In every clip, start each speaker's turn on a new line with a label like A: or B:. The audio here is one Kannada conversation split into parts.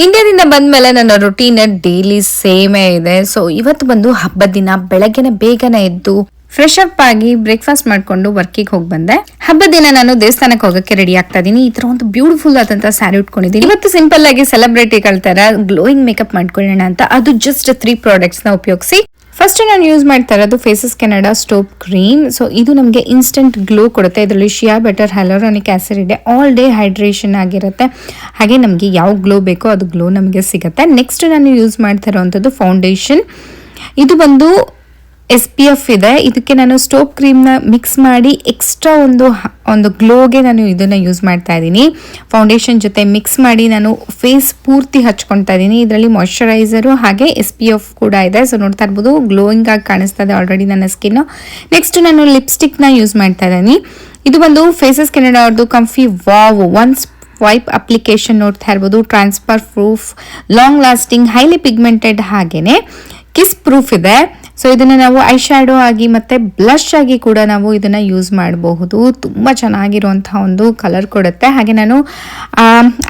A: ಇಂಡಿಯಾದಿಂದ ಬಂದ್ಮೇಲೆ ನನ್ನ ರುಟೀನ್ ಡೈಲಿ ಸೇಮೇ ಇದೆ. ಸೊ ಇವತ್ತು ಬಂದು ಹಬ್ಬದ ದಿನ ಬೆಳಗ್ಗೆನೆ ಬೇಗನೆ ಎದ್ದು ಫ್ರೆಶ್ ಅಪ್ ಆಗಿ ಬ್ರೇಕ್ಫಾಸ್ಟ್ ಮಾಡ್ಕೊಂಡು ವರ್ಕಿಗೆ ಹೋಗಿ ಬಂದೆ. ಹಬ್ಬದ ದಿನ ನಾನು ದೇವಸ್ಥಾನಕ್ಕೆ ಹೋಗಕ್ಕೆ ರೆಡಿ ಆಗ್ತಾ ಇದೀನಿ. ಈ ತರ ಒಂದು ಬ್ಯೂಟಿಫುಲ್ ಆದಂತ ಸ್ಯಾರಿ ಉಟ್ಕೊಂಡಿದ್ದೀನಿ. ಇವತ್ತು ಸಿಂಪಲ್ ಆಗಿ ಸೆಲೆಬ್ರಿಟಿಗಳ ತರ ಗ್ಲೋಯಿಂಗ್ ಮೇಕಪ್ ಮಾಡ್ಕೊಳ್ಳೋಣ ಅಂತ ಅದು ಜಸ್ಟ್ 3 ಪ್ರಾಡಕ್ಟ್ಸ್ ನ ಉಪಯೋಗಿಸಿ. ಫಸ್ಟ್ ನಾನು ಯೂಸ್ ಮಾಡ್ತಾ ಇರೋದು Faces Canada stop cream. So ಇದು ನಮಗೆ ಇನ್ಸ್ಟೆಂಟ್ ಗ್ಲೋ ಕೊಡುತ್ತೆ. ಇದರಲ್ಲಿ ಶಿಯಾ ಬಟರ್, ಹ್ಯಾಲೋರಾನಿಕ್ ಆಸಿಡ್ ಇದೆ. ಆಲ್ ಡೇ ಹೈಡ್ರೇಷನ್ ಆಗಿರುತ್ತೆ. ಹಾಗೆ ನಮಗೆ ಯಾವ ಗ್ಲೋ ಬೇಕೋ ಅದು ಗ್ಲೋ ನಮಗೆ ಸಿಗುತ್ತೆ. ನೆಕ್ಸ್ಟ್ ನಾನು ಯೂಸ್ ಮಾಡ್ತಾ ಇರೋವಂಥದ್ದು ಫೌಂಡೇಶನ್. ಇದು ಬಂದು SPF ಇದೆ. ಇದಕ್ಕೆ ನಾನು ಸ್ಟೋಪ್ ಕ್ರೀಮ್ನ ಮಿಕ್ಸ್ ಮಾಡಿ ಎಕ್ಸ್ಟ್ರಾ ಒಂದು ಗ್ಲೋಗೆ ನಾನು ಇದನ್ನು ಯೂಸ್ ಮಾಡ್ತಾ ಇದ್ದೀನಿ. ಫೌಂಡೇಶನ್ ಜೊತೆ ಮಿಕ್ಸ್ ಮಾಡಿ ನಾನು ಫೇಸ್ ಪೂರ್ತಿ ಹಚ್ಕೊಳ್ತಾ ಇದ್ದೀನಿ. ಇದರಲ್ಲಿ ಮಾಯಶ್ಚರೈಸರು ಹಾಗೆ SPF ಕೂಡ ಇದೆ. ಸೊ ನೋಡ್ತಾ ಇರ್ಬೋದು ಗ್ಲೋಯಿಂಗ್ ಆಗಿ ಕಾಣಿಸ್ತಾ ಇದೆ ಆಲ್ರೆಡಿ ನನ್ನ ಸ್ಕಿನ್. ನೆಕ್ಸ್ಟ್ ನಾನು ಲಿಪ್ಸ್ಟಿಕ್ನ ಯೂಸ್ ಮಾಡ್ತಾ ಇದ್ದೀನಿ. ಇದು ಬಂದು ಫೇಸಸ್ ಕೆನಡಾ ಅವ್ರದ್ದು ಕಂಫಿ ವಾವ್ ಒನ್ಸ್ ವೈಪ್ ಅಪ್ಲಿಕೇಶನ್ ನೋಡ್ತಾ ಇರ್ಬೋದು. Transfer proof, long lasting, highly pigmented ಹಾಗೇನೆ ಕಿಸ್ ಪ್ರೂಫ್ ಇದೆ. ಸೊ ಇದನ್ನ ನಾವು ಐ ಶ್ಯಾಡೋ ಆಗಿ ಮತ್ತೆ ಬ್ಲಶ್ ಆಗಿ ಕೂಡ ನಾವು ಇದನ್ನ ಯೂಸ್ ಮಾಡಬಹುದು. ತುಂಬಾ ಚೆನ್ನಾಗಿರುವಂತಹ ಒಂದು ಕಲರ್ ಕೊಡುತ್ತೆ. ಹಾಗೆ ನಾನು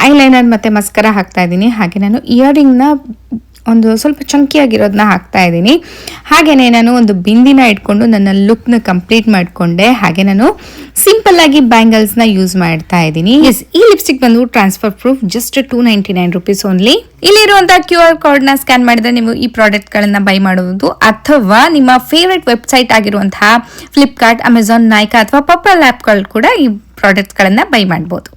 A: ಐಲೈನರ್ ಮತ್ತೆ ಮಸ್ಕರಾ ಹಾಕ್ತಾ ಇದ್ದೀನಿ. ಹಾಗೆ ನಾನು ಇಯರಿಂಗ್ ನ ಒಂದು ಸ್ವಲ್ಪ ಚಂಕಿ ಆಗಿರೋದನ್ನ ಹಾಕ್ತಾ ಇದ್ದೀನಿ. ಹಾಗೇನೆ ನಾನು ಒಂದು ಬಿಂದಿನ ಇಟ್ಕೊಂಡು ನನ್ನ ಲುಕ್ನ ಕಂಪ್ಲೀಟ್ ಮಾಡ್ಕೊಂಡೆ. ಹಾಗೆ ನಾನು ಸಿಂಪಲ್ ಆಗಿ ಬ್ಯಾಂಗಲ್ಸ್ ನ ಯೂಸ್ ಮಾಡ್ತಾ ಇದ್ದೀನಿ. ಈ ಲಿಪ್ಸ್ಟಿಕ್ ಬಂದು transfer proof, just 299 rupees only. ಇಲ್ಲಿರುವಂತಹ QR ಕೋಡ್ ನ ಸ್ಕ್ಯಾನ್ ಮಾಡಿದ್ರೆ ನೀವು ಈ ಪ್ರಾಡಕ್ಟ್ ಗಳನ್ನ ಬೈ ಮಾಡಬಹುದು, ಅಥವಾ ನಿಮ್ಮ ಫೇವರೇಟ್ ವೆಬ್ಸೈಟ್ ಆಗಿರುವಂತಹ ಫ್ಲಿಪ್ಕಾರ್ಟ್, ಅಮೆಝಾನ್, ನೈಕಾ ಅಥವಾ ಪರ್ಪಲ್ ಆಪ್ ಗಳು ಕೂಡ ಈ ಪ್ರಾಡಕ್ಟ್ ಗಳನ್ನ ಬೈ ಮಾಡಬಹುದು.